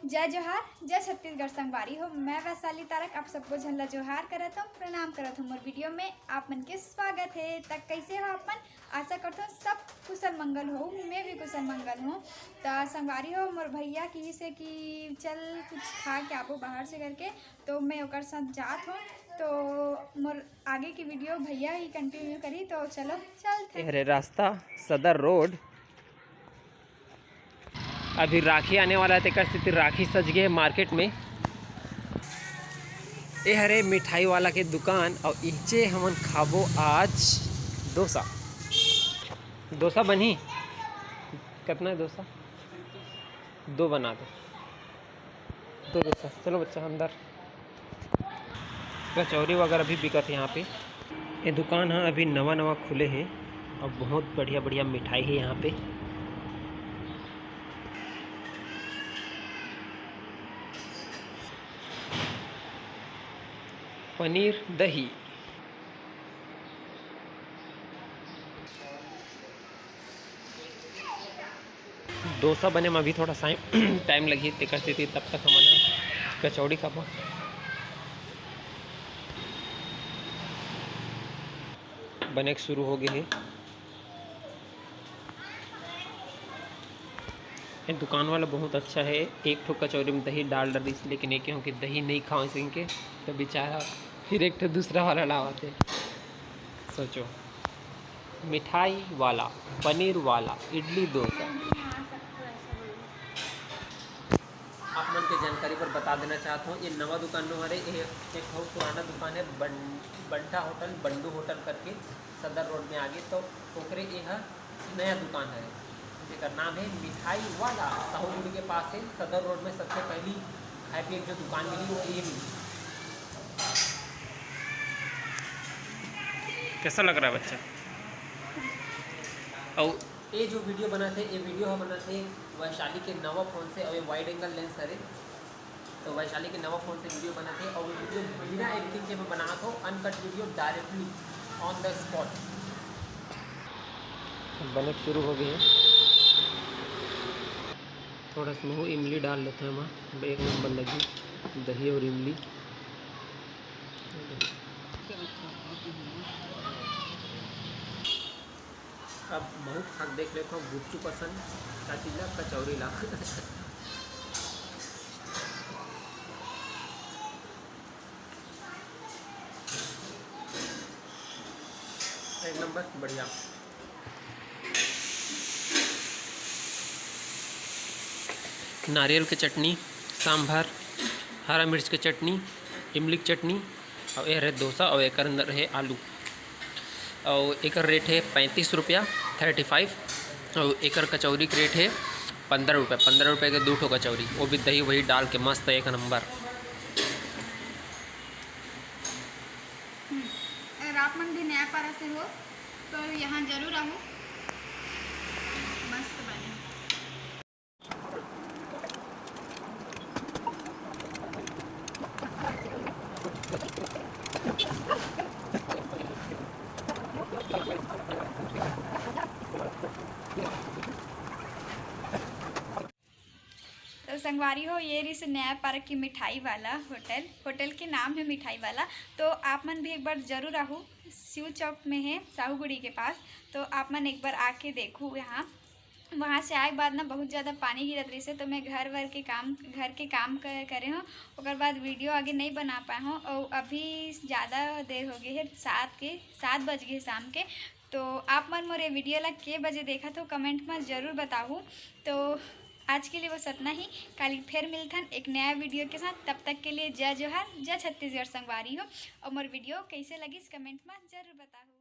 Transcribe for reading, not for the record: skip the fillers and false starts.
जय जोहार, जय छत्तीसगढ़ संगवारी हो। मैं वैशाली तारक आप सबको झल्ला जोहार करत हूँ, प्रणाम करत हूँ। मोर वीडियो में आप मन के स्वागत है। तक कैसे हो आप मन? आशा करता हूँ सब कुशल मंगल हो। मैं भी कुशल मंगल हूँ। तो संगवारी हो, मोर भैया की से कि चल कुछ खा के आबो बाहर से करके, तो मैं ओकर साथ जात हूँ। तो मोर आगे की वीडियो भैया ही कंटिन्यू करी, तो चलो चलते। हरे रास्ता सदर रोड। अभी राखी आने वाला है, तेकर स्थिति राखी सज गए मार्केट में। ये हरे मिठाई वाला के दुकान और इचे हमन खाबो आज डोसा। डोसा बनी कितना है? डोसा दो बना दो, दो डोसा। चलो बच्चा अंदर। कचौरी वगैरह भी बिकत है यहाँ पे। ये दुकान है अभी नवा नवा खुले हैं और बहुत बढ़िया बढ़िया मिठाई है यहाँ पे। पनीर दही डोसा बने में अभी थोड़ा सा टाइम लगी तेकर स्थिति, तब तक हमने कचौड़ी खाबो। बने शुरू हो गए है। ये दुकान वाला बहुत अच्छा है। एक ठो कचौरी में दही डाल रही, लेकिन एक कि दही नहीं खाओ इनके, तो बेचारा फिर एक ठो दूसरा वाला लावाते। सोचो, मिठाई वाला, पनीर वाला, इडली डोसा। आप मन के जानकारी पर बता देना चाहता हूँ, ये नवा दुकान में हमारे एक बहुत पुराना दुकान है बंटा होटल, बंडू होटल करके सदर रोड में आगे। तो ओकरे यह नया दुकान है जिसका नाम है मिठाई वाला। साहूगुड़ी के पास है, सदर रोड में सबसे पहली खाए पिए जो दुकान मिली वो ये मिली। कैसा लग रहा है बच्चा? और ये जो वीडियो बना थे, ये वीडियो बना थे वैशाली के नवा फ़ोन से, और ये वाइड एंगल लेंस है। तो वैशाली के नवा फ़ोन से वीडियो बना थे, और वो वीडियो बिना एडिटिंग के मैं बना था, uncut video directly on the spot. बने शुरू हो गए हैं। थोड़ा सा महू इमली डाल लेते हैं हम, एक नंबर लगी दही और इमली। अब महू खा देख लेता हूँ गुपचुप पसंद का चीज़ ला, कचौरी ला। एक नंबर बढ़िया। नारियल की चटनी, सांभर, हरा मिर्च की चटनी, इमली की चटनी, और यह रहे डोसा, और एक अंदर है आलू। और एक रेट है 35 रुपया 35, और एक कचौरी के रेट है 15 रुपये। 15 रुपये के 2 ठो कचौरी, वो भी दही वही डाल के मस्त एक नंबर। अगर आप मन भी नया पारा से हो तो यहाँ जरूर आओ, मस्त बने। तो संगवारी हो, ये रिस नया पार्क की मिठाई वाला होटल के नाम है मिठाई वाला। तो आप मन भी एक बार जरूर आओ, शिव चौक में है, साहूगुड़ी के पास। तो आप मन एक बार आके देखो यहाँ। वहाँ से आए के बाद ना बहुत ज़्यादा पानी गिरत रही से, तो मैं घर के काम करे हूँ। उसके बाद वीडियो आगे नहीं बना पाए हूँ, और अभी ज़्यादा देर हो गई है, 7 बज गए शाम के। तो आप मन मोरे वीडियो ला के बजे देखा तो कमेंट में ज़रूर बताऊँ। तो आज के लिए बस इतना ही। कल फिर मिलथन एक नया वीडियो के साथ। तब तक के लिए जय जोहार, जय छत्तीसगढ़ संगवारी हो। और मोर वीडियो कैसे लगी कमेंट में ज़रूर बताओ।